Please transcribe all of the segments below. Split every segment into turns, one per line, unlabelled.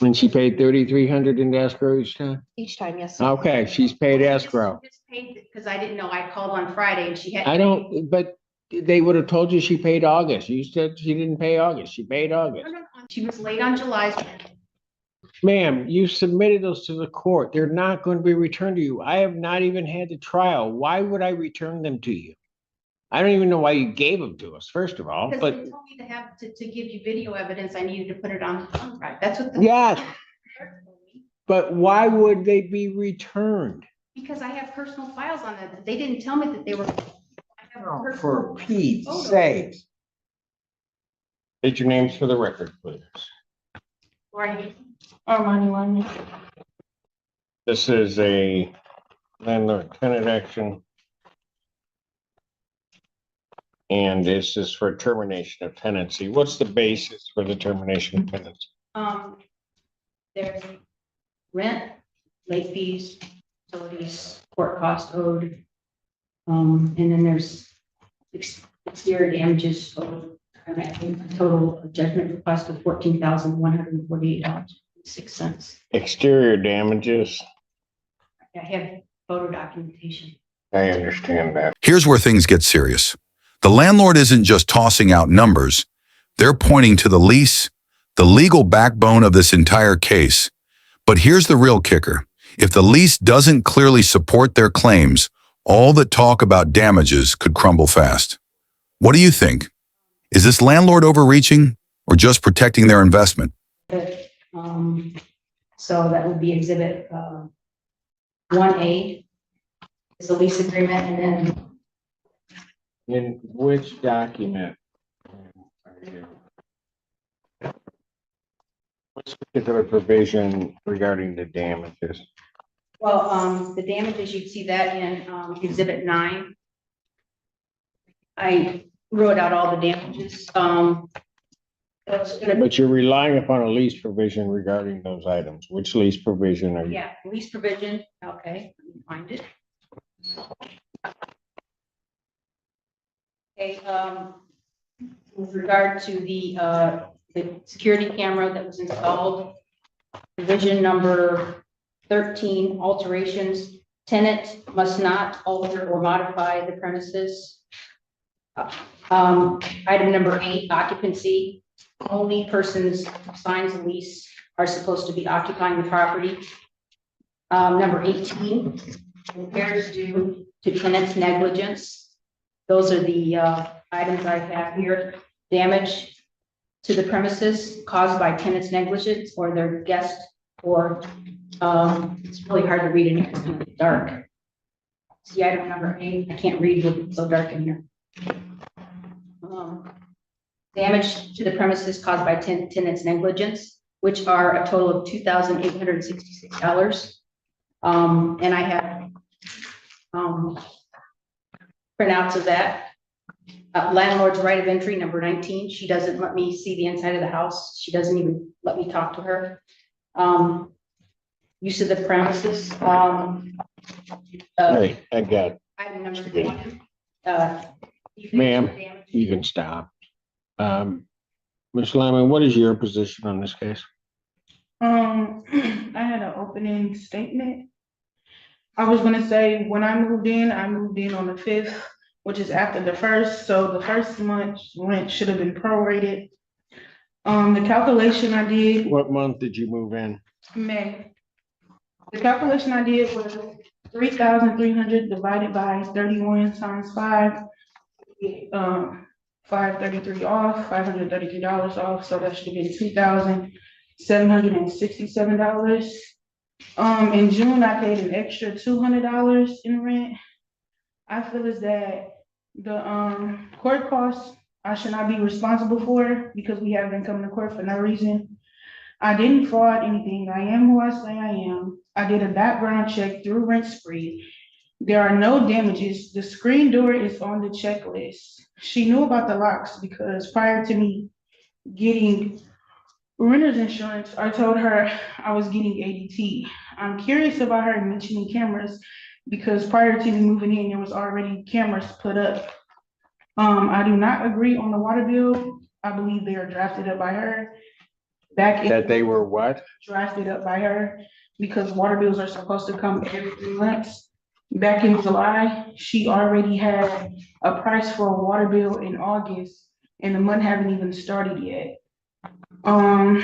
And she paid 3,300 in escrow each time?
Each time, yes.
Okay, she's paid escrow.
Just paid because I didn't know. I called on Friday and she had.
I don't, but they would have told you she paid August. You said she didn't pay August. She paid August.
No. She was late on July's.
Ma'am, you submitted those to the court. They're not going to be returned to you. I have not even had the trial. Why would I return them to you? I don't even know why you gave them to us, first of all,
Because
but
they told me to have to give you video evidence. I needed to put it on the contract. That's what the.
yes, but why would they be returned?
Because I have personal files on that. They didn't tell me that they were. I have
For
personal
Pete's
photos.
sake. State your names for the record, please.
Right.
Armani.
This is a landlord tenant action. And this is for termination of tenancy. What's the basis for the termination of tenancy?
There's rent, late fees, utilities, court cost owed. And then there's exterior damages of a total judgment request of $14,148.06.
Exterior damages.
I have photo documentation.
I understand that.
Here's where things get serious. The landlord isn't just tossing out numbers. They're pointing to the lease, the legal backbone of this entire case. But here's the real kicker. If the lease doesn't clearly support their claims, all the talk about damages could crumble fast. What do you think? Is this landlord overreaching or just protecting their investment?
So that would be exhibit 1A is the lease agreement, and then
In which document? What's particular provision regarding the damages?
the damages, you'd see that in exhibit 9. I wrote out all the damages.
But you're relying upon a lease provision regarding those items. Which lease provision are you?
Yeah, lease provision. Okay, let me find it. Okay, with regard to the security camera that was installed, provision number 13, alterations. Tenant must not alter or modify the premises. Item number 8, occupancy. Only persons who signs the lease are supposed to be occupying the property. Number 18, repairs due to tenant's negligence. Those are the items I have here. Damage to the premises caused by tenant's negligence or their guest, or it's really hard to read in here, it's kind of dark. See item number 8, I can't read with it so dark in here. Damage to the premises caused by tenant's negligence, which are a total of $2,866. And I have printouts of that. Landlord's right of entry, number 19. She doesn't let me see the inside of the house. She doesn't even let me talk to her. Use of the premises.
Hey, I got it.
Item number
Okay.
1.
Ma'am, you can stop. Ms. Lyman, what is your position on this case?
I had an opening statement. I was gonna say, when I moved in on the 5th, which is after the 1st, so the first month's rent should have been prorated. The calculation I did,
What month did you move in?
May. The calculation I did was 3,300 divided by 31 times 5. 533 off, $533 off, so that should have been $2,767. In June, I paid an extra $200 in rent. I feel as that the court costs I should not be responsible for because we have been coming to court for no reason. I didn't fraud anything. I am who I say I am. I did a background check through Rent Spree. There are no damages. The screen door is on the checklist. She knew about the locks because prior to me getting renter's insurance, I told her I was getting ADT. I'm curious about her mentioning cameras because prior to me moving in, there was already cameras put up. I do not agree on the water bill. I believe they are drafted up by her. back in.
That they were what?
Drafted up by her because water bills are supposed to come every 3 months. Back in July, she already had a price for a water bill in August and the month haven't even started yet. After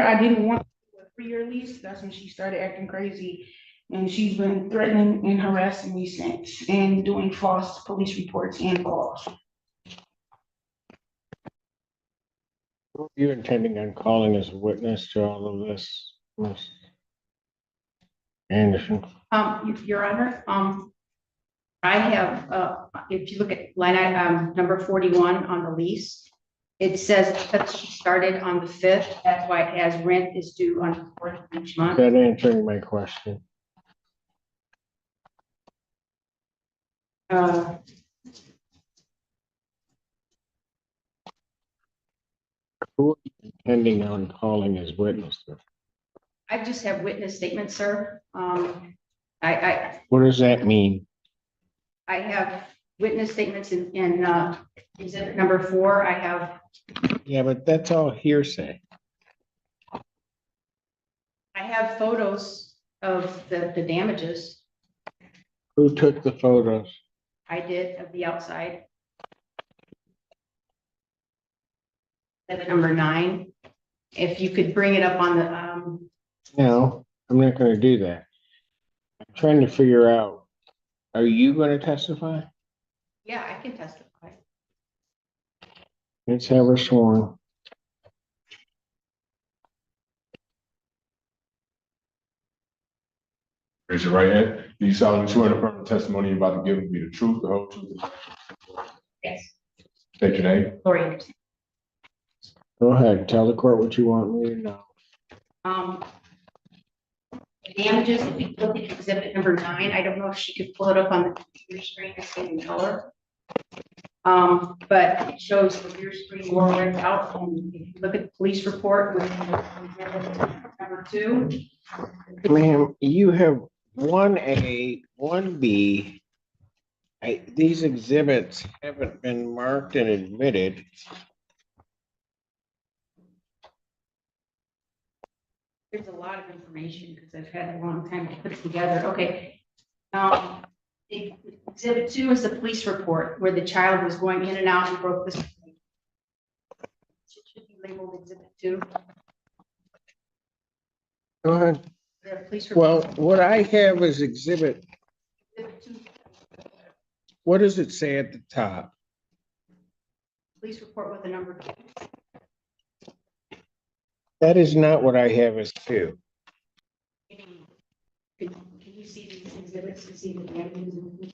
I didn't want a 3-year lease, that's when she started acting crazy. And she's been threatening and harassing me since and doing false police reports and calls.
Who are you intending on calling as a witness to all of this, Ms. Anderson?
Your Honor, I have, if you look at line item, number 41 on the lease, it says that she started on the 5th. That's why it has rent is due on the 4th of each month.
That answering my question. Who are you intending on calling as witnesses?
I just have witness statements, sir. I
What does that mean?
have witness statements in exhibit number 4. I have,
Yeah, but that's all hearsay.
I have photos of the damages.
Who took the photos?
I did of the outside. Exhibit number 9. If you could bring it up on the,
No, I'm not gonna do that. I'm trying to figure out, are you gonna testify?
yeah, I can testify.
Let's have her sworn.
Raise your right hand. Do you solemnly swear to affirm the testimony you're about to give will be the truth, the whole truth?
Yes,
State your name.
Lori Anderson.
Go ahead, tell the court what you want me to know.
Damages, if you look at exhibit number 9, I don't know if she could pull it up on the computer screen and see in color. But it shows the rear screen more ripped out, and if you look at the police report with number 2.
Ma'am, you have 1A, 1B. These exhibits haven't been marked and admitted.
There's a lot of information because I've had a long time to put it together. Okay. Exhibit 2 is the police report where the child was going in and out and broke the screen. It should be labeled exhibit 2.
Go ahead.
The police
Well,
report.
what I have is exhibit,
Exhibit 2,
what does it say at the top?
police report with a number 2.
That is not what I have as 2.
Can you see these exhibits to see the damages?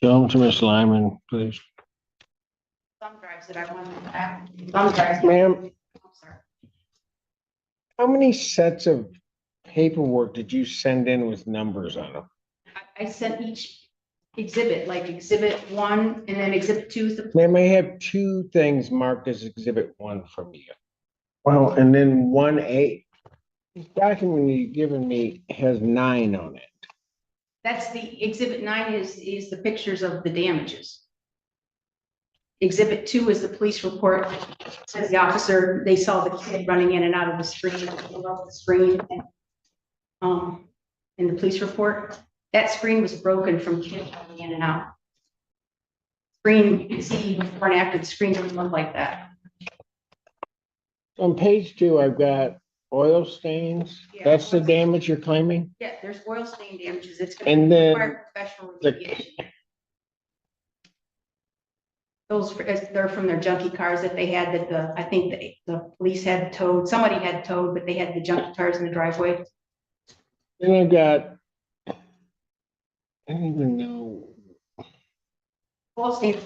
Show them to Ms. Lyman, please.
Thumb drives that I want to back. Thumb drives.
Ma'am,
I'm sorry.
how many sets of paperwork did you send in with numbers on them?
I sent each exhibit, like exhibit 1 and then exhibit 2 is the.
Ma'am, I have 2 things marked as exhibit 1 from you. Well, and then 1A. This document you've given me has 9 on it.
That's the exhibit 9 is the pictures of the damages. Exhibit 2 is the police report. It says the officer, they saw the kid running in and out of the screen, in the police report. That screen was broken from kids running in and out. Screen, you can see before and after, the screen doesn't look like that.
On page 2, I've got oil stains.
Yeah.
That's the damage you're claiming?
Yeah, there's oil stain damages. It's
And
going to
then
require professional
the-
remediation. Those, they're from their junky cars that they had that I think the police had towed, somebody had towed, but they had the junky cars in the driveway.
Then I've got, I don't even know.
Oil stains.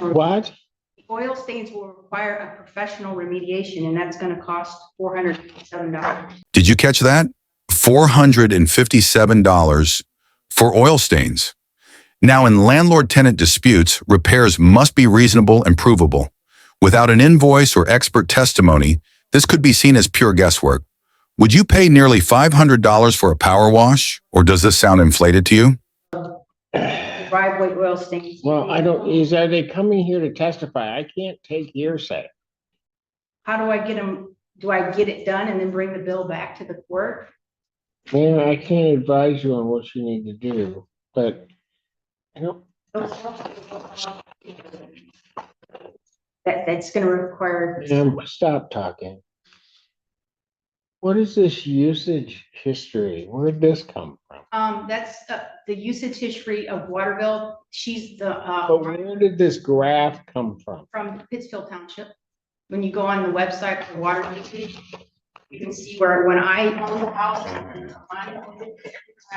What?
Oil stains will require a professional remediation, and that's going to cost $407.
Did you catch that? $457 for oil stains. Now, in landlord-tenant disputes, repairs must be reasonable and provable. Without an invoice or expert testimony, this could be seen as pure guesswork. Would you pay nearly $500 for a power wash, or does this sound inflated to you?
driveway oil stains.
Well, are they coming here to testify? I can't take hearsay.
How do I get them? Do I get it done and then bring the bill back to the court?
Man, I can't advise you on what you need to do, but I don't,
That's gonna require,
stop talking. What is this usage history? Where'd this come from?
that's the usage history of water bill. She's the,
But where did this graph come from?
from Pittsfield Township. When you go on the website for water usage, you can see where, when I owned the house.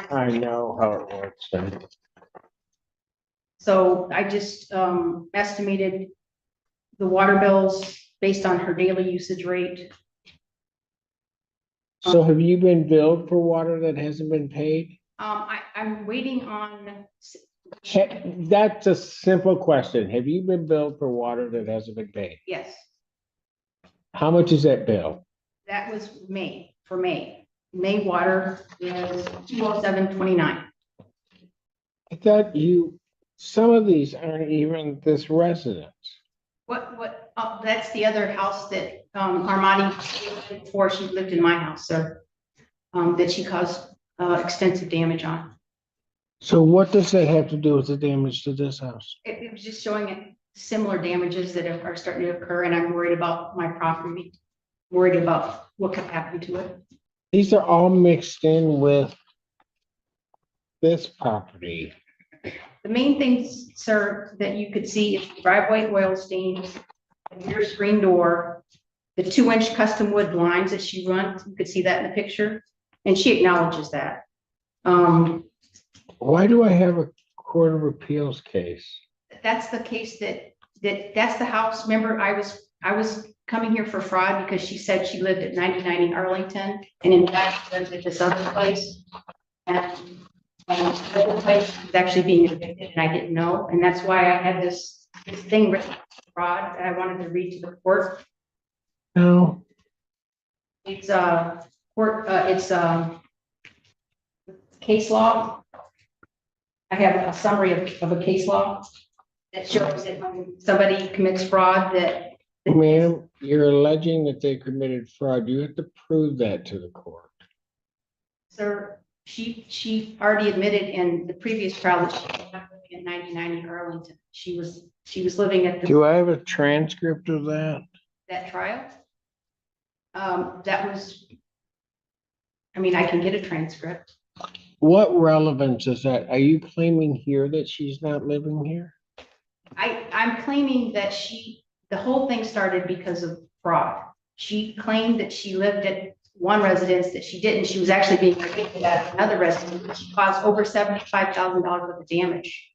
I know how it works then.
So I just estimated the water bills based on her daily usage rate.
So have you been billed for water that hasn't been paid?
I'm waiting on,
That's a simple question. Have you been billed for water that hasn't been paid?
yes,
How much is that bill?
that was May, for May. May water is 207.29.
I thought some of these aren't even this residence.
That's the other house that Armani lived before she lived in my house, sir. That she caused extensive damage on.
So what does that have to do with the damage to this house?
It was just showing it similar damages that are starting to occur, and I'm worried about my property, worried about what could happen to it.
These are all mixed in with this property.
The main things, sir, that you could see is driveway oil stains, your screen door, the 2-inch custom wood blinds that she runs. You could see that in the picture, and she acknowledges that.
Why do I have a Court of Appeals case?
That's the case that's the house. Remember, I was coming here for fraud because she said she lived at 99 in Arlington, and in fact, she lived at this other place. And the other place was actually being evicted, and I didn't know, and that's why I had this thing written fraud that I wanted to read to the court.
No.
It's case law. I have a summary of a case law that shows that when somebody commits fraud that.
Ma'am, you're alleging that they committed fraud. You have to prove that to the court.
Sir, she already admitted in the previous trial that she was not living at 99 in Arlington. She was living at
Do I have a transcript of that?
that trial. That was, I mean, I can get a transcript.
What relevance is that? Are you claiming here that she's not living here?
I'm claiming that the whole thing started because of fraud. She claimed that she lived at one residence that she didn't. She was actually being evicted at another residence, which caused over $75,000 worth of damage.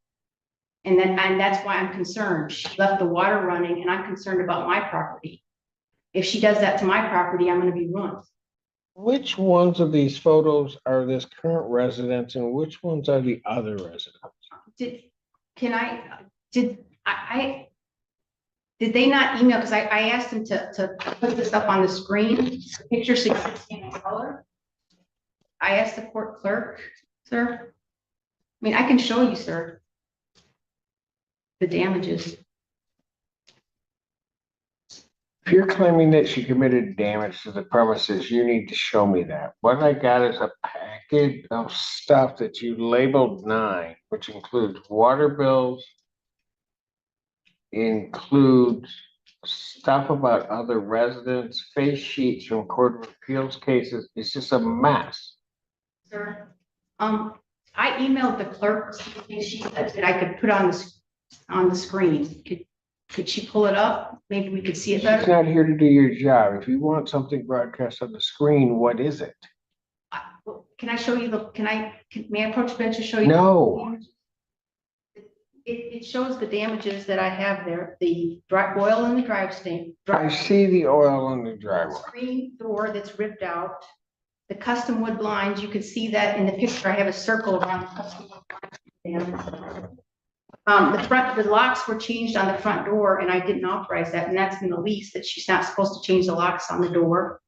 And that's why I'm concerned. She left the water running, and I'm concerned about my property. If she does that to my property, I'm going to be ruined.
Which ones of these photos are this current residence and which ones are the other residents?
Did they not email? Because I asked them to put this up on the screen, picture 16 in color. I asked the court clerk, sir. I mean, I can show you, sir, the damages.
If you're claiming that she committed damage to the premises, you need to show me that. What I got is a package of stuff that you labeled 9, which includes water bills, includes stuff about other residents, face sheets from Court of Appeals cases. It's just a mess.
Sir, I emailed the clerk, she said that I could put on the screen. Could she pull it up? Maybe we could see it
She's
better.
not here to do your job. If you want something broadcast on the screen, what is it?
Can I show you may I approach the bench to show you?
No.
It shows the damages that I have there, the oil in the drive stain.
I see the oil on the driveway.
Screen door that's ripped out, the custom wood blinds, you can see that in the picture. I have a circle around the custom wood blinds. The locks were changed on the front door, and I didn't authorize that, and that's in the lease that she's not supposed to change the locks on the door.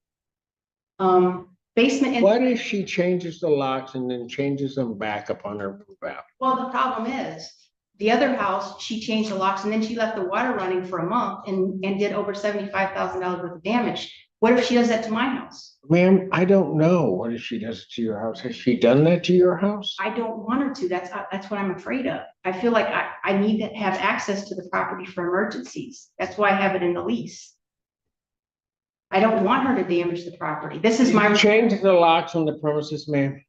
Basement.
What if she changes the locks and then changes them back upon her move out?
Well, the problem is The other house, she changed the locks and then she left the water running for a month and did over $75,000 worth of damage. What if she does that to my house?
Ma'am, I don't know. What if she does to your house? Has she done that to your house?
I don't want her to. That's what I'm afraid of. I feel like I need to have access to the property for emergencies. That's why I have it in the lease. I don't want her to damage the property. This is my.
Change the locks on the premises, ma'am.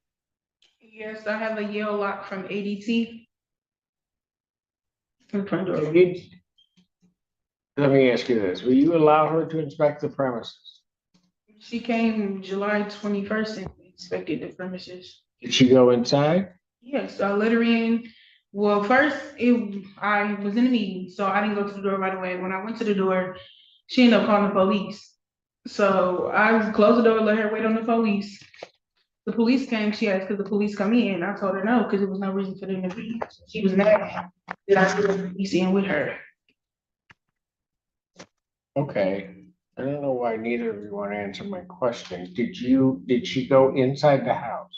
Yes, I have a Yale lock from ADT. In front door.
Let me ask you this. Will you allow her to inspect the premises?
She came July 21st and inspected the premises.
Did she go inside?
Yes, I let her in. Well, first, I was in a meeting, so I didn't go to the door right away. When I went to the door, she ended up calling the police. So I closed the door, let her wait on the police. The police came, she asked, could the police come in? I told her no, because there was no reason for them to be. She was mad that I put the police in with her.
Okay. I don't know why neither of you want to answer my question. Did she go inside the house?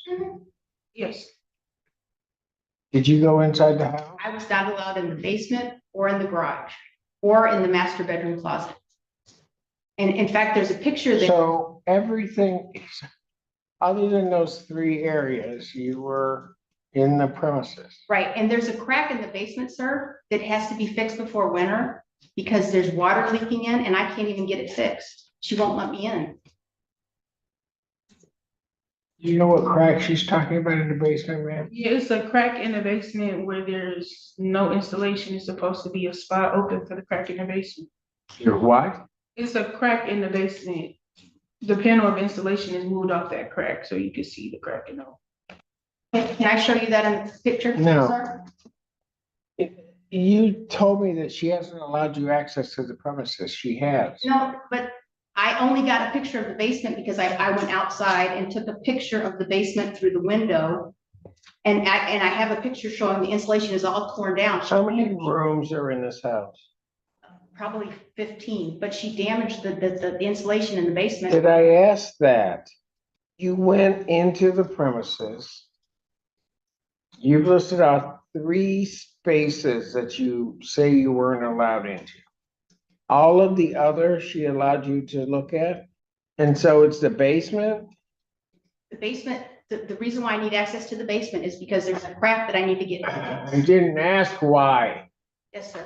Yes,
Did you go inside the house?
I was not allowed in the basement or in the garage or in the master bedroom closet. And in fact, there's a picture there.
So everything, other than those three areas, you were in the premises.
Right, and there's a crack in the basement, sir, that has to be fixed before winter because there's water leaking in and I can't even get it fixed. She won't let me in.
You know what crack she's talking about in the basement, ma'am?
yeah, it's a crack in the basement where there's no installation. It's supposed to be a spot open for the crack in the basement.
Your what?
It's a crack in the basement. The panel of installation is moved off that crack, so you can see the crack in all.
Can I show you that in the picture?
No.
Sir?
You told me that she hasn't allowed you access to the premises. She has.
No, but I only got a picture of the basement because I went outside and took a picture of the basement through the window. And I have a picture showing the insulation is all torn down.
How many rooms are in this house?
Probably 15, but she damaged the insulation in the basement.
Did I ask that? You went into the premises. You've listed out 3 spaces that you say you weren't allowed into. All of the others she allowed you to look at? And so it's the basement?
The basement, the reason why I need access to the basement is because there's a crack that I need to get.
I didn't ask why.
Yes, sir.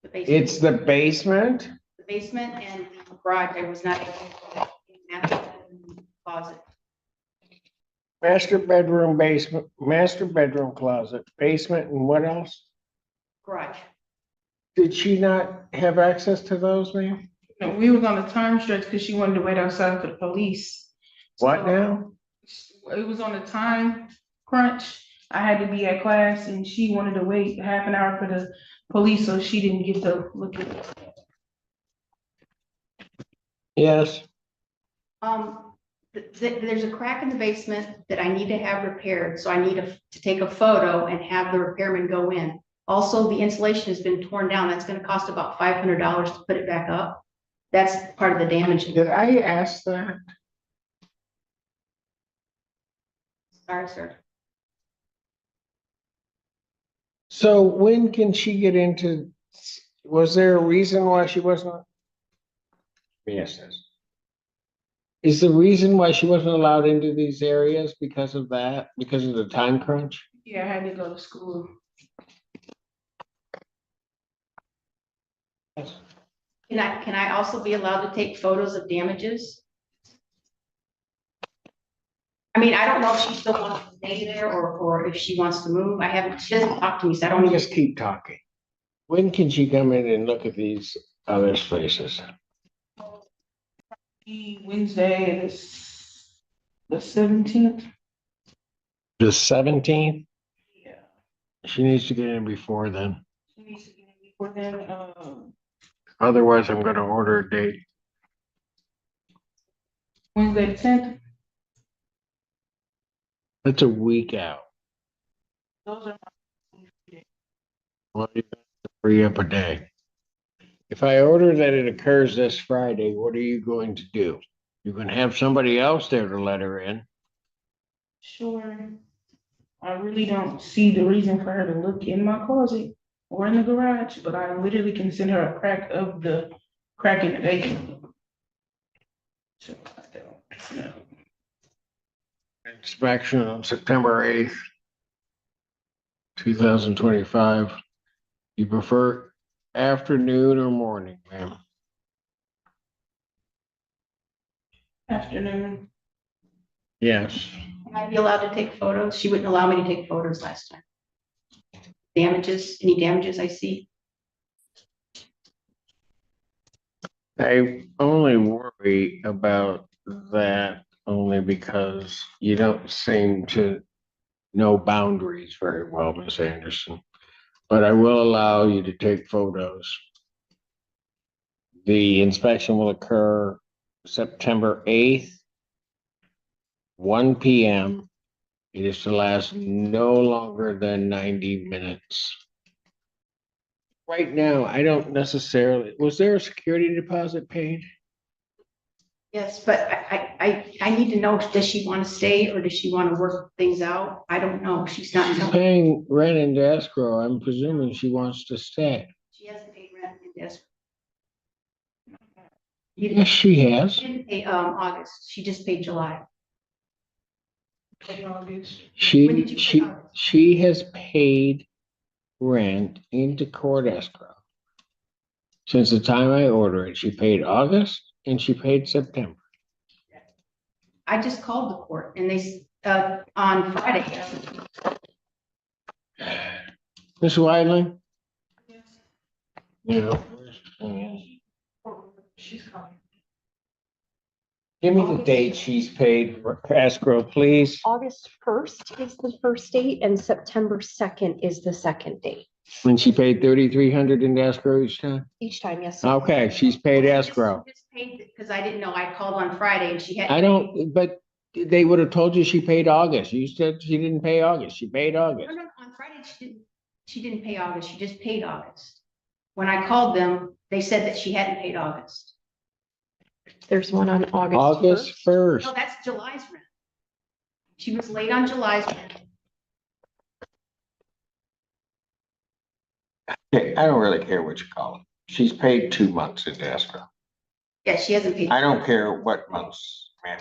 The basement.
It's the basement?
The basement and the garage, I was not able to in that closet.
Master bedroom, basement, master bedroom closet, basement, and what else?
Garage.
Did she not have access to those, ma'am?
No, we was on a time stretch because she wanted to wait outside for the police.
What
So,
now?
It was on a time crunch. I had to be at class and she wanted to wait half an hour for the police, so she didn't get to look at it.
Yes.
There's a crack in the basement that I need to have repaired, so I need to take a photo and have the repairman go in. Also, the insulation has been torn down. That's gonna cost about $500 to put it back up. That's part of the damage.
Did I ask that?
Sorry, sir.
So when can she get into, was there a reason why she wasn't? Yes. Is the reason why she wasn't allowed into these areas because of that, because of the time crunch?
Yeah, I had to go to school.
Can I also be allowed to take photos of damages? I mean, I don't know if she still wants to stay there or if she wants to move. She doesn't talk to me, so I
Don't
don't
just keep talking. When can she come in and look at these other places?
Wednesday is the 17th.
The 17th?
Yeah.
She needs to get in before then.
She needs to get in before then.
Otherwise, I'm gonna order a date.
Wednesday the 10th.
That's a week out.
Those are
Well, you have to free up a day. If I order that it occurs this Friday, what are you going to do? You're gonna have somebody else there to let her in.
sure. I really don't see the reason for her to look in my closet. or in the garage, but I literally can send her a crack of the crack in the basement. So, yeah.
Inspection on September 8th, 2025. You prefer afternoon or morning, ma'am?
Afternoon.
Yes.
Can I be allowed to take photos? She wouldn't allow me to take photos last time. Damages, any damages I see?
I only worry about that only because you don't seem to know boundaries very well, Miss Anderson. But I will allow you to take photos. The inspection will occur September 8th, 1 p.m. It is to last no longer than 90 minutes. Right now, I don't necessarily, was there a security deposit paid?
Yes, but I need to know, does she want to stay or does she want to work things out? I don't know. She's not,
She's paying rent into escrow. I'm presuming she wants to stay.
she hasn't paid rent in this.
Yes, she has.
She didn't pay, August. She just paid July. When did you pay August?
She has paid rent into court escrow. Since the time I ordered it, she paid August and she paid September.
I just called the court and they, on Friday.
Ms. Weidling? Yeah.
She's coming.
Give me the date she's paid for escrow, please.
August 1st is the first date and September 2nd is the second date.
And she paid 3,300 in escrow each time?
Each time, yes.
Okay, she's paid escrow.
She just paid, because I didn't know. I called on Friday and she had.
I don't, but they would have told you she paid August. You said she didn't pay August. She paid August.
No, on Friday, she didn't pay August. She just paid August. When I called them, they said that she hadn't paid August.
There's one on August
August
1st.
1st.
No, that's July's rent. She was late on July's rent.
Okay, I don't really care what you call it. She's paid 2 months in escrow.
Yeah, she hasn't paid.
I don't care what months, man.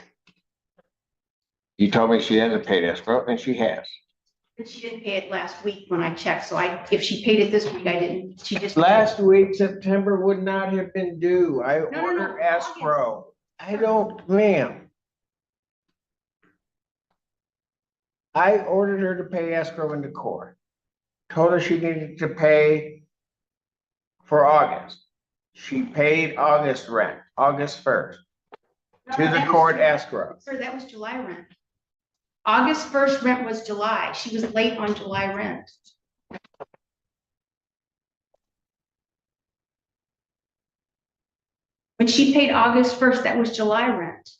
You told me she hasn't paid escrow, and she has.
But she didn't pay it last week when I checked, so if she paid it this week, I didn't, she just.
Last week, September would not have been due. I
no,
ordered
August.
escrow. I don't, ma'am. I ordered her to pay escrow into court. Told her she needed to pay for August. She paid August rent, August 1st, to the court escrow.
Sir, that was July rent. August 1st rent was July. She was late on July rent. When she paid August 1st, that was July rent.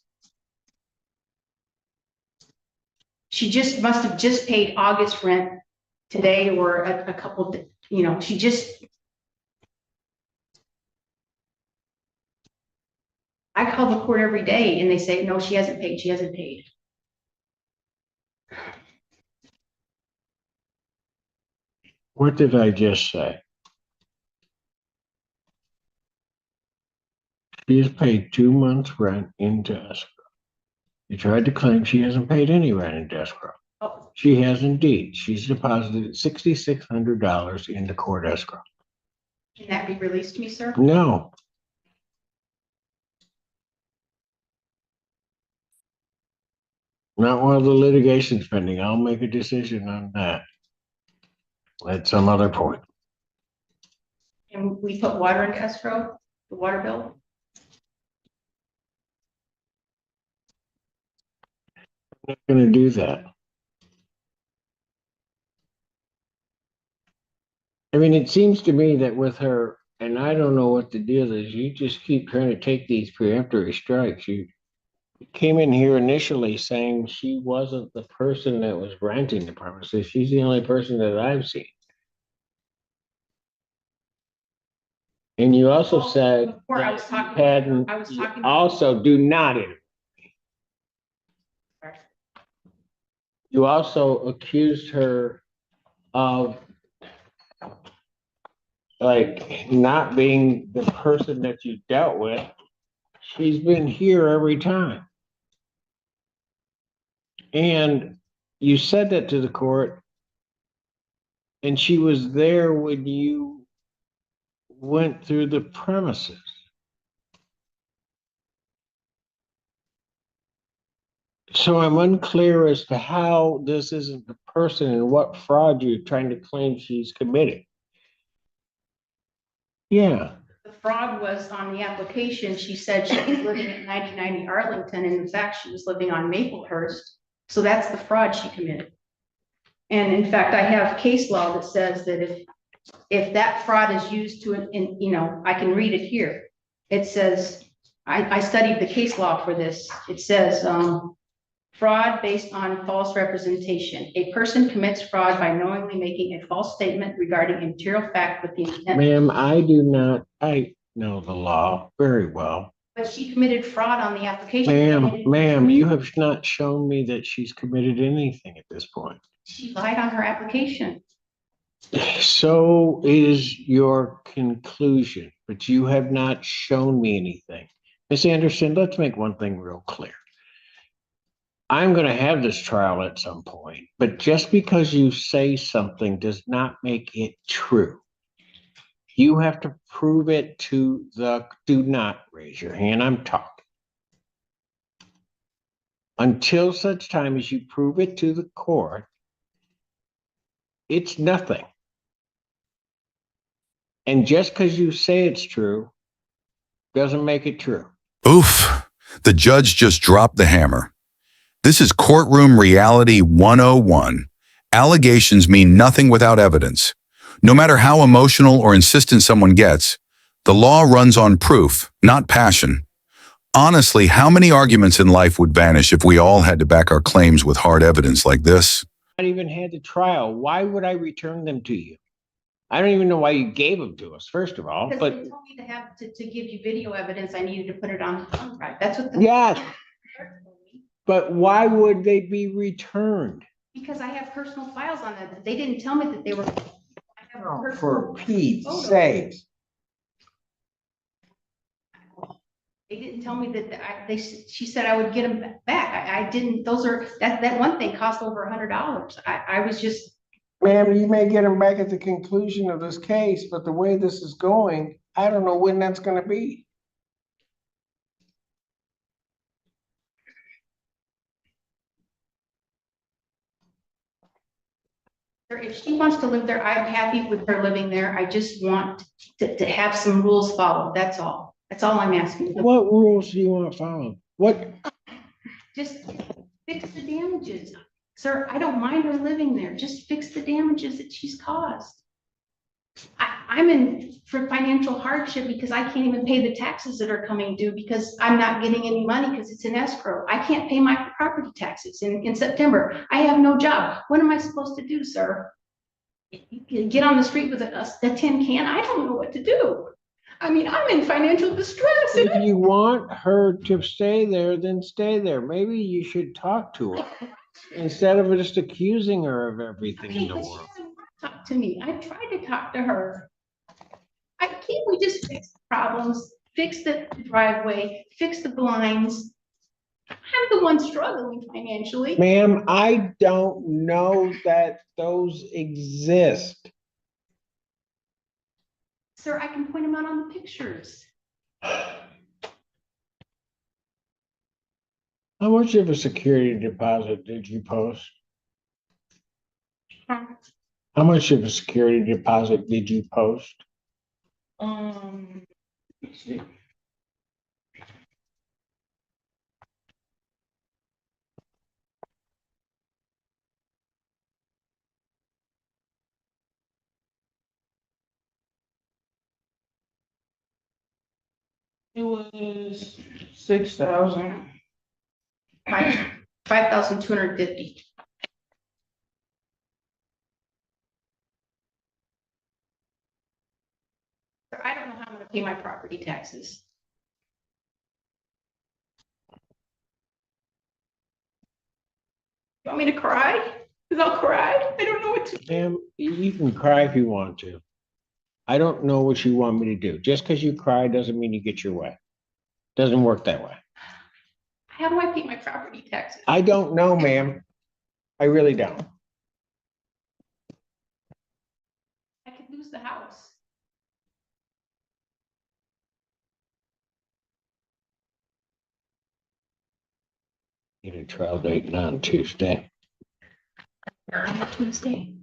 She just must have just paid August rent today or a couple, she just. I call the court every day and they say, no, she hasn't paid. She hasn't paid.
What did I just say? She has paid 2 months rent into escrow. You tried to claim she hasn't paid any rent into escrow.
Oh,
She has indeed. She's deposited $6,600 into court escrow.
can that be released to me, sir?
No. Not while the litigation's pending. I'll make a decision on that at some other point.
And we put water into escrow, the water bill?
I'm not gonna do that. I mean, it seems to me that with her, and I don't know what the deal is, you just keep trying to take these preemptory strikes. You came in here initially saying she wasn't the person that was renting the premises. She's the only person that I've seen. And you also said
Before I
that
was
you
talking,
hadn't,
I was
you
talking.
also do not interview. You also accused her of like not being the person that you dealt with, she's been here every time. And you said that to the court, and she was there when you went through the premises. So I'm unclear as to how this isn't the person and what fraud you're trying to claim she's committed. Yeah,
The fraud was on the application. She said she was living at 9090 Arlington, and in fact, she was living on Maplehurst. So that's the fraud she committed. And in fact, I have case law that says that if that fraud is used to, I can read it here. It says, I studied the case law for this. It says, fraud based on false representation. A person commits fraud by knowingly making a false statement regarding a material fact with the intent.
ma'am, I know the law very well.
But she committed fraud on the application.
Ma'am, you have not shown me that she's committed anything at this point.
She lied on her application.
So is your conclusion, but you have not shown me anything. Ms. Anderson, let's make one thing real clear. I'm going to have this trial at some point, but just because you say something does not make it true. You have to prove it to do not raise your hand. I'm talking. Until such time as you prove it to the court, it's nothing. And just because you say it's true doesn't make it true.
Oof, the judge just dropped the hammer. This is courtroom reality 101. Allegations mean nothing without evidence. No matter how emotional or insistent someone gets, the law runs on proof, not passion. Honestly, how many arguments in life would vanish if we all had to back our claims with hard evidence like this?
Not even had the trial. Why would I return them to you? I don't even know why you gave them to us, first of all,
Because
but
they told me to have to give you video evidence. I needed to put it on the contract. That's what the.
yes, but why would they be returned?
Because I have personal files on them. They didn't tell me that they were. I have a personal
For Pete's
photo.
sake.
They didn't tell me that she said I would get them back. I didn't, that one thing cost over $100. I was just.
Ma'am, you may get them back at the conclusion of this case, but the way this is going, I don't know when that's gonna be.
If she wants to live there, I'm happy with her living there. I just want to have some rules followed. That's all. That's all I'm asking.
What rules do you want to follow? What?
Just fix the damages. Sir, I don't mind her living there. Just fix the damages that she's caused. I'm in for financial hardship because I can't even pay the taxes that are coming due because I'm not getting any money because it's in escrow. I can't pay my property taxes in September. I have no job. What am I supposed to do, sir? Get on the street with a tin can? I don't know what to do. I mean, I'm in financial distress.
If you want her to stay there, then stay there. Maybe you should talk to her instead of just accusing her of everything in the
But she
world.
doesn't want to talk to me. I tried to talk to her. Can't we just fix the problems, fix the driveway, fix the blinds? I'm the one struggling financially.
Ma'am, I don't know that those exist.
Sir, I can point them out on the pictures.
How much of a security deposit did you post? How much of a security deposit did you post?
Let's see. It was 6,000.
5,250. Sir, I don't know how I'm gonna pay my property taxes. You want me to cry? Because I'll cry. I don't know what to do.
Ma'am, you can cry if you want to. I don't know what you want me to do. Just because you cry doesn't mean you get your way. Doesn't work that way.
How do I pay my property taxes?
I don't know, ma'am. I really don't.
I could lose the house.
Need a trial date on Tuesday.
On Tuesday.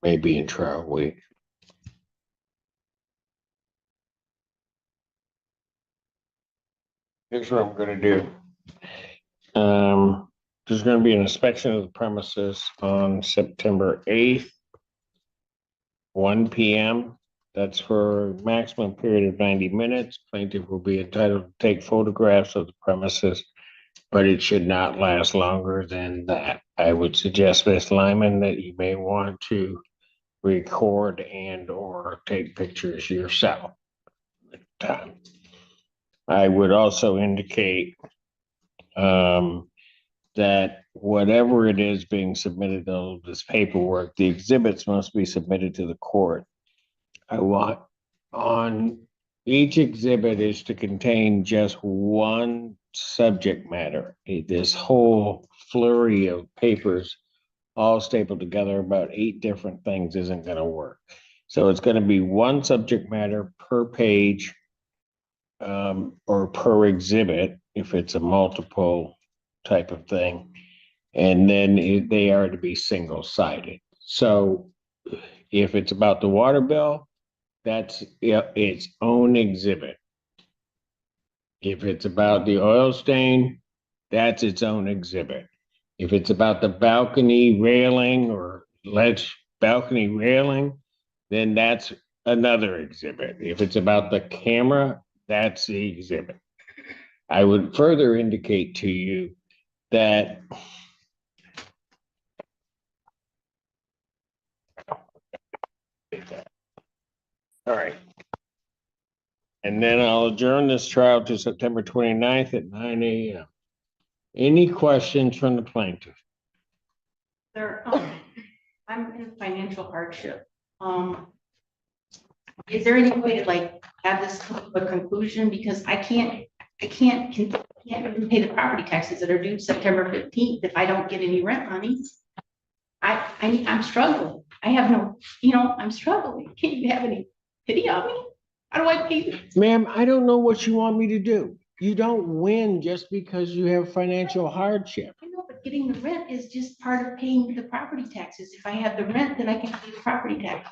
Maybe in trial week. Here's what I'm gonna do. There's gonna be an inspection of the premises on September 8th, 1 p.m. That's for a maximum period of 90 minutes. Plaintiff will be entitled to take photographs of the premises, but it should not last longer than that. I would suggest, Ms. Lyman, that you may want to record and or take pictures yourself. I would also indicate that whatever it is being submitted, all this paperwork, the exhibits must be submitted to the court. I want on each exhibit is to contain just one subject matter. This whole flurry of papers all stapled together about 8 different things isn't going to work. So it's going to be one subject matter per page or per exhibit if it's a multiple type of thing. And then they are to be single-sided. So if it's about the water bill, that's its own exhibit. If it's about the oil stain, that's its own exhibit. If it's about the balcony railing or ledge balcony railing, then that's another exhibit. If it's about the camera, that's the exhibit. I would further indicate to you that all right. And then I'll adjourn this trial to September 29th at 9 a.m. Any questions from the plaintiff?
There, I'm in financial hardship. Is there any way to like have this come to a conclusion? Because I can't even pay the property taxes that are due September 15th if I don't get any rent money. I'm struggling. I have no, I'm struggling. Can you have any pity on me? How do I pay?
Ma'am, I don't know what you want me to do. You don't win just because you have financial hardship.
I know, but getting the rent is just part of paying the property taxes. If I have the rent, then I can pay the property tax.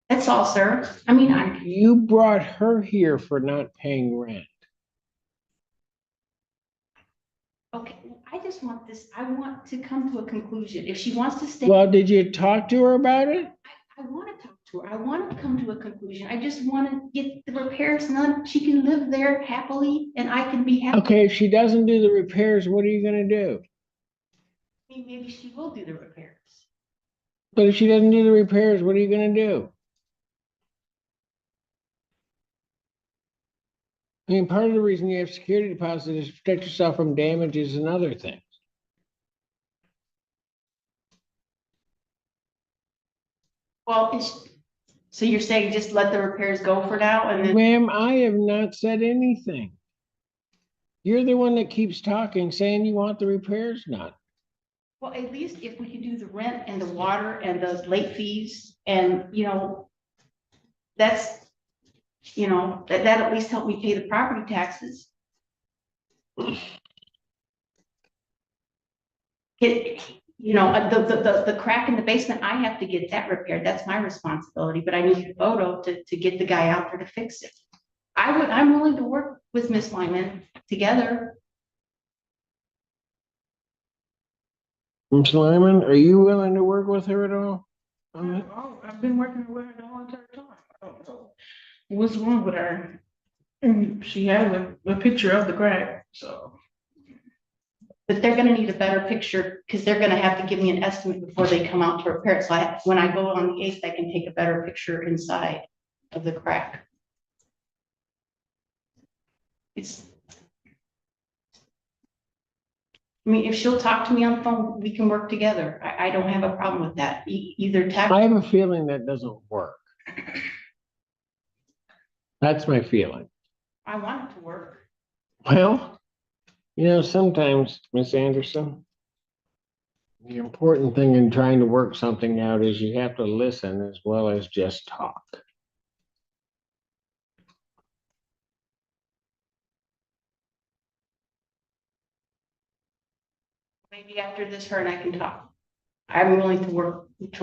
That's all, sir. I mean,
You brought her here for not paying rent.
okay, I just want this, I want to come to a conclusion. If she wants to stay.
Well, did you talk to her about it?
I want to talk to her. I want to come to a conclusion. I just want to get the repairs done. She can live there happily and I can be happy.
Okay, if she doesn't do the repairs, what are you gonna do?
Maybe she will do the repairs.
But if she doesn't do the repairs, what are you gonna do? I mean, part of the reason you have security deposit is to protect yourself from damages and other things.
Well, so you're saying just let the repairs go for now and then.
Ma'am, I have not said anything. You're the one that keeps talking, saying you want the repairs done.
Well, at least if we can do the rent and the water and the late fees and, that's, that at least help me pay the property taxes. The crack in the basement, I have to get that repaired. That's my responsibility, but I need a photo to get the guy out there to fix it. I'm willing to work with Miss Lyman together.
Ms. Lyman, are you willing to work with her at all?
I've been working with her the whole entire time. I don't know what's wrong with her. And she has a picture of the crack, so.
But they're gonna need a better picture because they're gonna have to give me an estimate before they come out to repair it. So when I go on the 8th, I can take a better picture inside of the crack. I mean, if she'll talk to me on the phone, we can work together. I don't have a problem with that. Either text.
I have a feeling that doesn't work. That's my feeling.
I want it to work.
Well, sometimes, Miss Anderson, the important thing in trying to work something out is you have to listen as well as just talk.
Maybe after this, her and I can talk. I'm willing to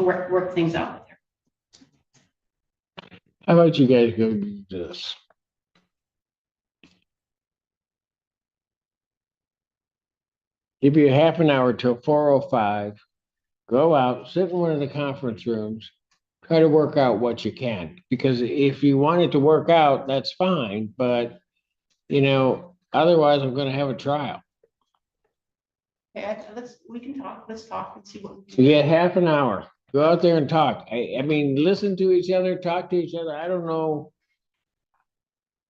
work things out with her.
How about you guys go do this? Give you half an hour till 4:05. Go out, sit in one of the conference rooms, try to work out what you can. Because if you want it to work out, that's fine, but otherwise I'm gonna have a trial.
Yeah, we can talk. Let's talk and see what we
You
can.
get half an hour. Go out there and talk. I mean, listen to each other, talk to each other. I don't know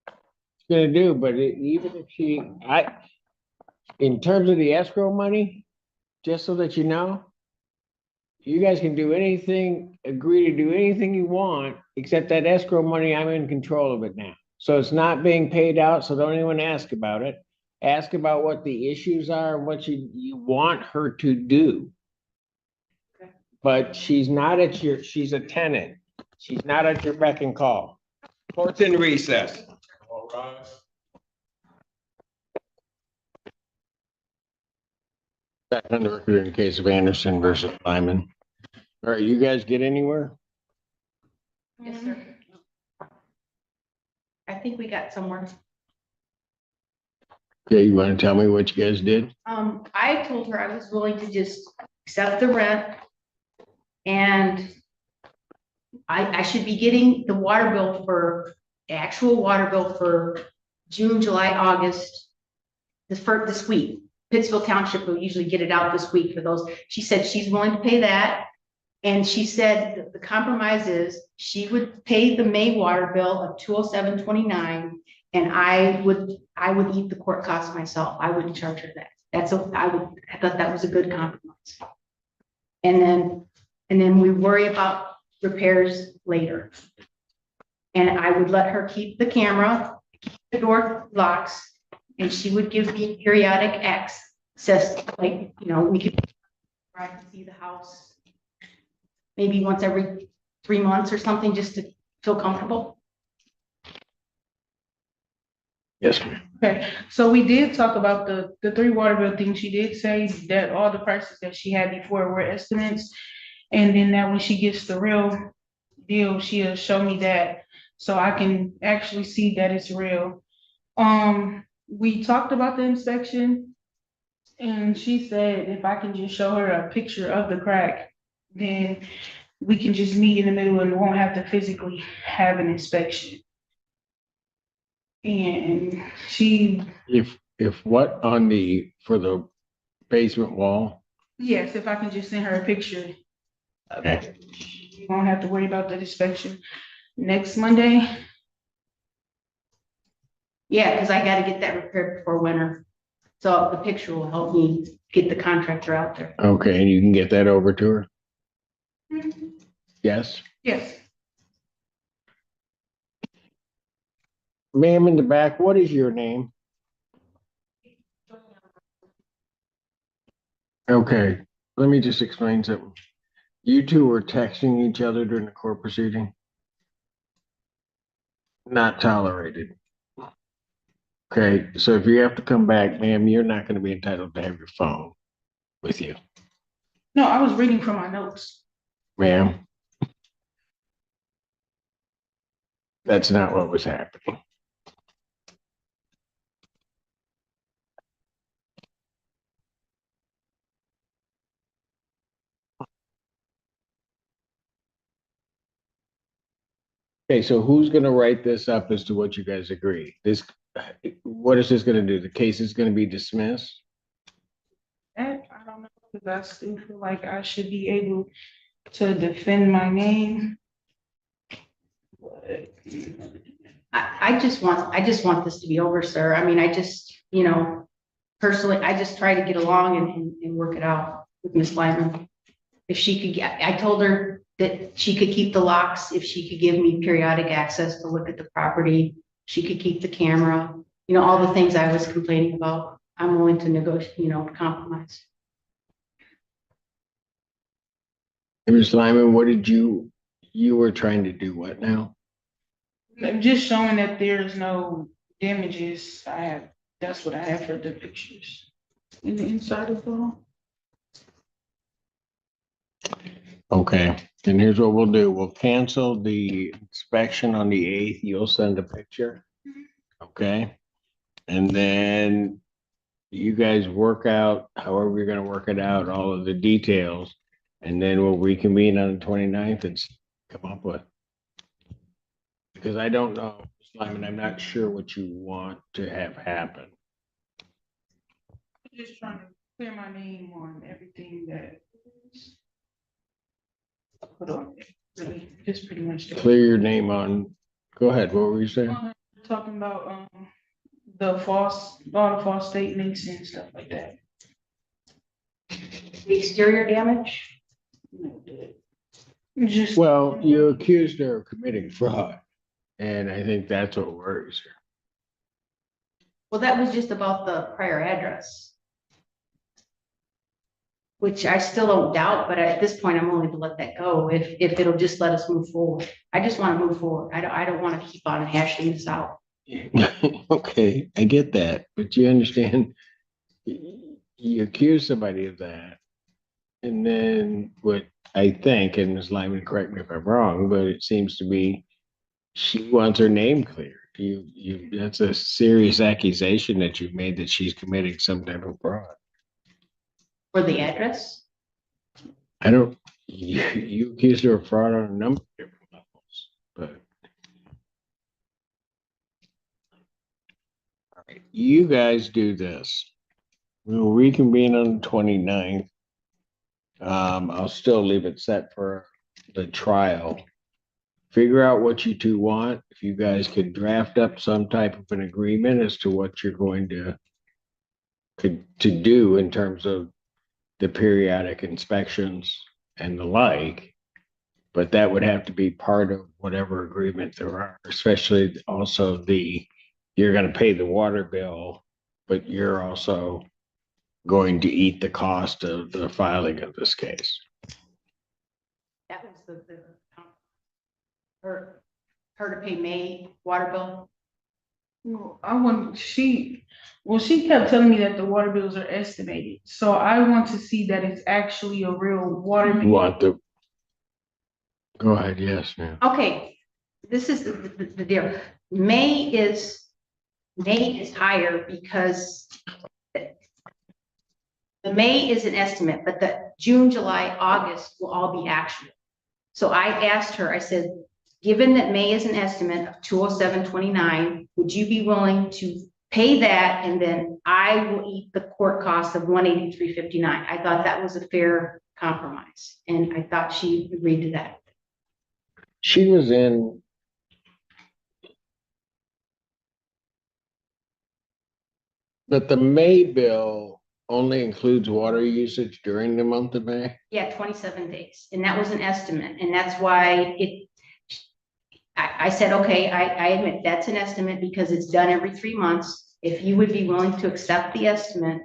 what it's gonna do, but even if in terms of the escrow money, just so that you know, you guys can do anything, agree to do anything you want, except that escrow money, I'm in control of it now. So it's not being paid out, so don't even ask about it. Ask about what the issues are and what you want her to do.
Okay.
But she's a tenant. She's not at your beck and call. Court's in recess.
All rise.
Back on the record in the case of Anderson versus Lyman. All right, you guys get anywhere?
Yes, sir. I think we got somewhere.
Okay, you want to tell me what you guys did?
I told her I was willing to just accept the rent. And I should be getting the actual water bill for June, July, August. This week. Pittsville Township will usually get it out this week for those. She said she's willing to pay that. And she said that the compromise is she would pay the May water bill of $207.29, and I would eat the court costs myself. I wouldn't charge her that. I thought that was a good compromise. And then we worry about repairs later. And I would let her keep the camera, keep the door locks, and she would give me periodic access, like, we could ride to see the house maybe once every 3 months or something, just to feel comfortable.
Yes, ma'am.
Okay, so we did talk about the 3 water bill things. She did say that all the prices that she had before were estimates. And then that when she gets the real deal, she'll show me that so I can actually see that it's real. We talked about the inspection, and she said if I can just show her a picture of the crack, then we can just meet in the middle and won't have to physically have an inspection. And
If what for the basement wall?
yes, if I can just send her a picture.
Okay.
You won't have to worry about the inspection next Monday.
Yeah, because I got to get that repaired before winter. So the picture will help me get the contractor out there.
Okay, and you can get that over to her? Yes?
Yes.
Ma'am in the back, what is your name? Okay, let me just explain something. You two were texting each other during the court proceeding? Not tolerated. Okay, so if you have to come back, ma'am, you're not going to be entitled to have your phone with you,
No, I was reading from my notes.
ma'am. That's not what was happening. Okay, so who's gonna write this up as to what you guys agree? What is this gonna do? The case is gonna be dismissed?
That, I don't know, because I still feel like I should be able to defend my name. But,
I just want this to be over, sir. I mean, her personally, I just try to get along and work it out with Miss Lyman. If she could get, I told her that she could keep the locks, if she could give me periodic access to look at the property, she could keep the camera, you know, all the things I was complaining about. I'm willing to negotiate, you know, compromise.
Ms. Lyman, what did you were trying to do what now?
Just showing that there's no damages. That's what I have for the pictures. In the inside of the home.
Okay, and here's what we'll do. We'll cancel the inspection on the 8th. You'll send a picture. Okay? And then you guys work out, however you're gonna work it out, all of the details. And then we'll reconvene on the 29th and come up with. Because I don't know, Simon, I'm not sure what you want to have happen.
Just trying to clear my name on everything that is put on it. Really, just pretty much.
Clear your name on, go ahead, what were you saying?
Talking about, all the false statements and stuff like that.
The exterior damage,
Just.
Well, you accused her of committing fraud. And I think that's what worries her.
well, that was just about the prior address. Which I still don't doubt, but at this point, I'm willing to let that go if it'll just let us move forward. I just want to move forward. I don't want to keep on hashing this out.
Okay, I get that, but you understand, you accuse somebody of that. And then what I think, and Ms. Lyman, correct me if I'm wrong, but it seems to be she wants her name cleared. That's a serious accusation that you've made that she's committing some type of fraud.
For the address?
I don't, you accused her of fraud on a number of different levels, but. All right, you guys do this. We'll reconvene on the 29th. I'll still leave it set for the trial. Figure out what you two want. If you guys could draft up some type of an agreement as to what you're going to do in terms of the periodic inspections and the like. But that would have to be part of whatever agreement there are, especially also you're gonna pay the water bill, but you're also going to eat the cost of the filing of this case.
That was her to pay May water bill.
Well, she kept telling me that the water bills are estimated, so I want to see that it's actually a real water
You
bill.
want go ahead, yes, ma'am.
Okay, this is the deal. May is higher because the May is an estimate, but the June, July, August will all be actual. So I asked her, I said, given that May is an estimate of 207.29, would you be willing to pay that? And then I will eat the court cost of 183.59. I thought that was a fair compromise. And I thought she agreed to that.
She was in. But the May bill only includes water usage during the month of May?
Yeah, 27 days. And that was an estimate. And that's why I said, okay, I admit that's an estimate because it's done every 3 months. If you would be willing to accept the estimate.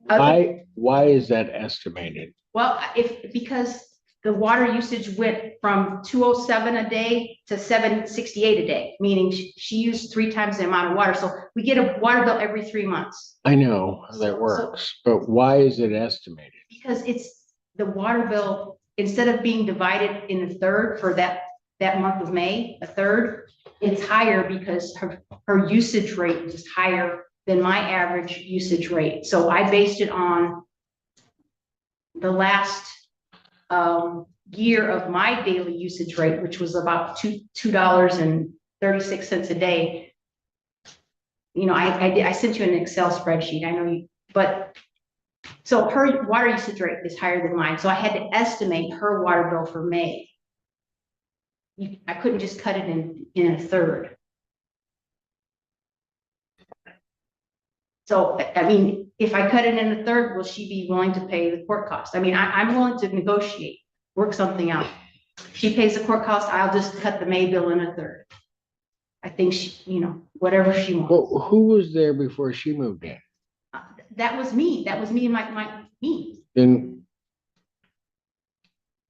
Why is that estimated?
Well, because the water usage went from 207 a day to 768 a day, meaning she used 3 times the amount of water. So we get a water bill every 3 months.
I know how that works, but why is it estimated?
Because it's the water bill, instead of being divided in a third for that month of May, a third, it's higher because her usage rate is higher than my average usage rate. So I based it on the last year of my daily usage rate, which was about $2.36 a day. You know, I sent you an Excel spreadsheet. I know you, but so her water usage rate is higher than mine. So I had to estimate her water bill for May. I couldn't just cut it in a third. So, I mean, if I cut it in a third, will she be willing to pay the court cost? I mean, I'm willing to negotiate, work something out. She pays the court cost, I'll just cut the May bill in a third. I think she, you know, whatever she wants.
Well, who was there before she moved in?
That was me and me.
Then,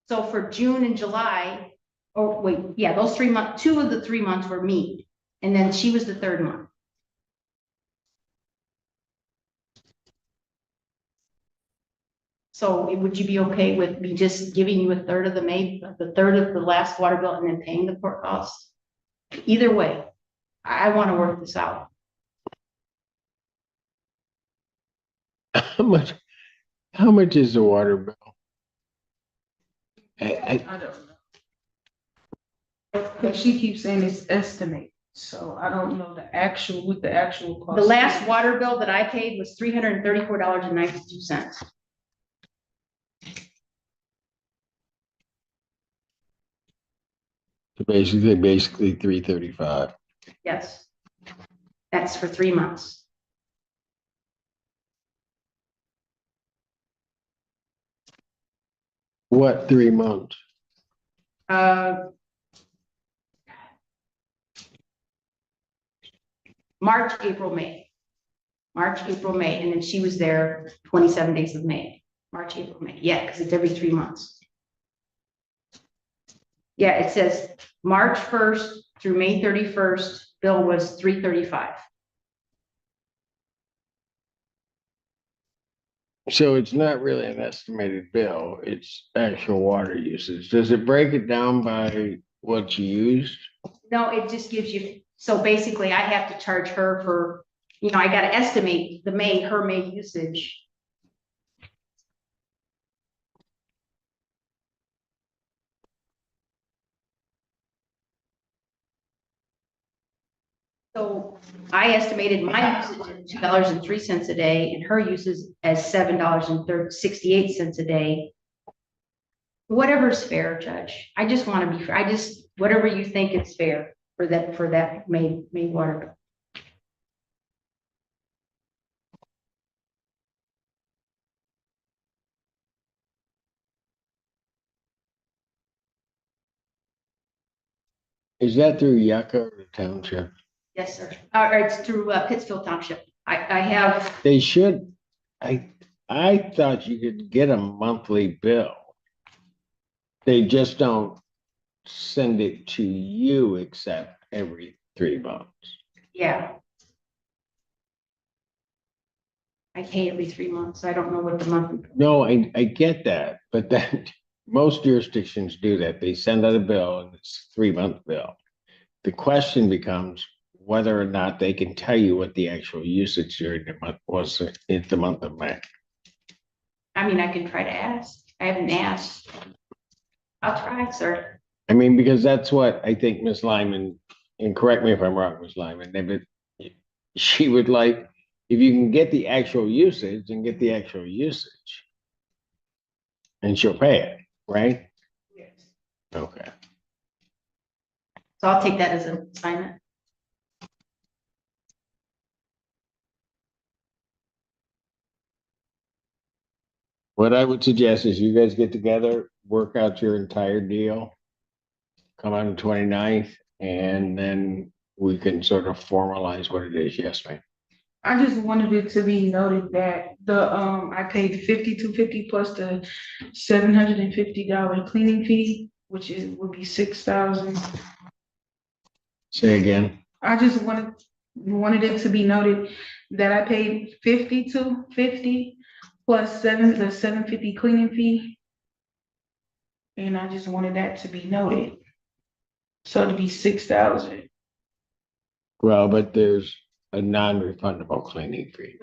So for June and July, oh, wait, yeah, those 3 months, 2 of the 3 months were me. And then she was the third month. So would you be okay with me just giving you a third of the third of the last water bill and then paying the court costs? Either way, I want to work this out.
how much is the water bill? I,
I don't know. But she keeps saying it's estimated, so I don't know what the actual cost.
The last water bill that I paid was $334.92.
basically 335.
Yes. That's for 3 months.
What 3 months?
March, April, May. March, April, May, and then she was there 27 days of May. March, April, May. Yeah, because it's every 3 months. Yeah, it says March 1st through May 31st, bill was $335.
So it's not really an estimated bill, it's actual water usage. Does it break it down by what you used?
No, it just gives you, so basically I have to charge her for, you know, I got to estimate her May usage. So I estimated my usage at $2.03 a day and her usage as $7.68 a day. Whatever's fair, Judge. I just want to be fair. Whatever you think is fair for that May water bill.
Is that through Yucca or the township?
Yes, sir. Or it's through Pittsfield Township. I have,
They should, I thought you could get a monthly bill. They just don't send it to you except every 3 months.
yeah. I pay every 3 months. I don't know what the monthly.
No, I get that, but that most jurisdictions do that. They send out a bill and it's a 3-month bill. The question becomes whether or not they can tell you what the actual usage during the month was in the month of May.
I mean, I can try to ask. I haven't asked. I'll try, sir.
I mean, because that's what I think Ms. Lyman, and correct me if I'm wrong, Ms. Lyman, she would like, if you can get the actual usage and get the actual usage. And she'll pay it, right?
Yes.
Okay.
So I'll take that as an assignment.
What I would suggest is you guys get together, work out your entire deal. Come on the 29th, and then we can sort of formalize what it is. Yes, ma'am.
I just wanted it to be noted that I paid $52.50 plus the $750 cleaning fee, which would be $6,000.
Say again.
I just wanted it to be noted that I paid $52.50 plus the $750 cleaning fee. And I just wanted that to be noted. So to be $6,000.
Well, but there's a non-refundable cleaning fee.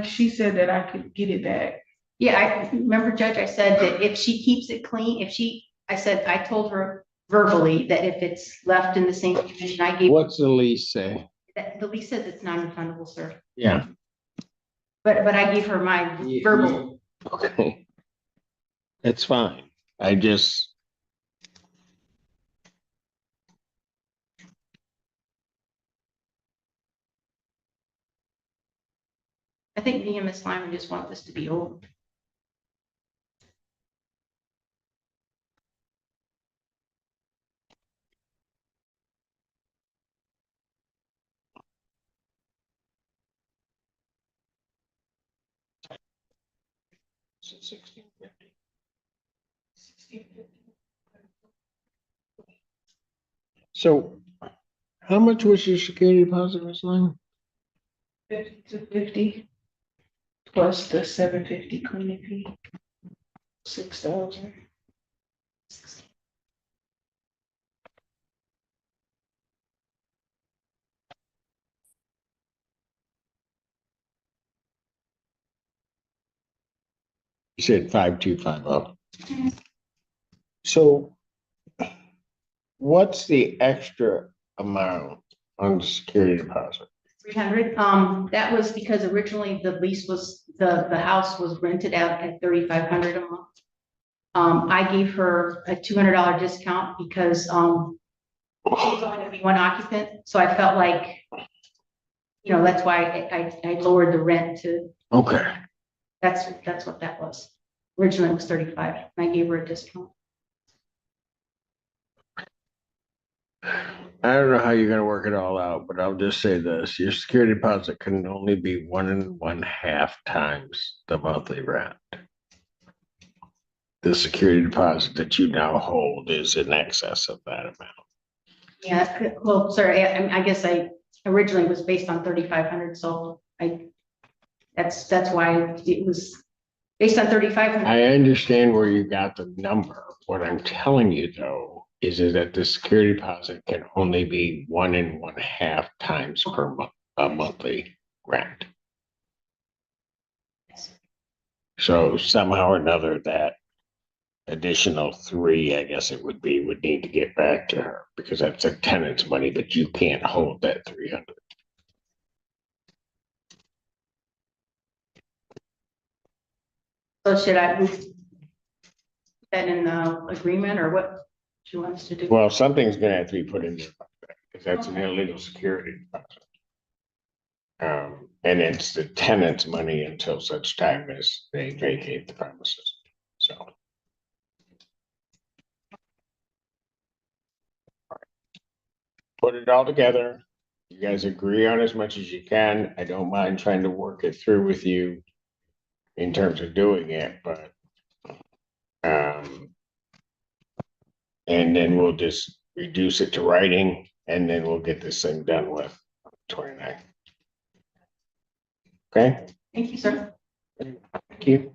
She said that I could get it back.
Yeah, I remember, Judge, I said that if she keeps it clean, I told her verbally that if it's left in the same condition, I gave.
What's the lease say?
The lease says it's non-refundable, sir.
Yeah.
But I gave her my verbal.
Okay. That's fine. I just.
think me and Ms. Lyman just want this to be over.
So how much was your security deposit, Ms. Lyman?
50 to 50 plus the 750 cleaning fee. 6,000.
You said 5250. So what's the extra amount on the security deposit?
300, that was because originally the lease was, the house was rented out at 3,500 a month. I gave her a $200 discount because, she was only gonna be one occupant, so I felt like, you know, that's why I lowered the rent to,
Okay.
that's what that was. Originally it was 35, and I gave her a discount.
I don't know how you're gonna work it all out, but I'll just say this, your security deposit can only be 1.5 times the monthly rent. The security deposit that you now hold is in excess of that amount.
Yeah, well, sorry, I guess I originally was based on 3,500, so that's why it was based on 3,500.
I understand where you got the number. What I'm telling you though, is that the security deposit can only be 1.5 times per month, a monthly rent. So somehow or another, that additional 3, I guess it would need to get back to her because that's a tenant's money, but you can't hold that 300.
So should I move that in the agreement or what she wants to do?
Well, something's gonna have to be put in there because that's an illegal security deposit. And it's the tenant's money until such time as they vacate the premises. So. Put it all together. You guys agree on as much as you can. I don't mind trying to work it through with you in terms of doing it, but and then we'll just reduce it to writing and then we'll get this thing done with 29. Okay,
Thank you, sir.
thank you.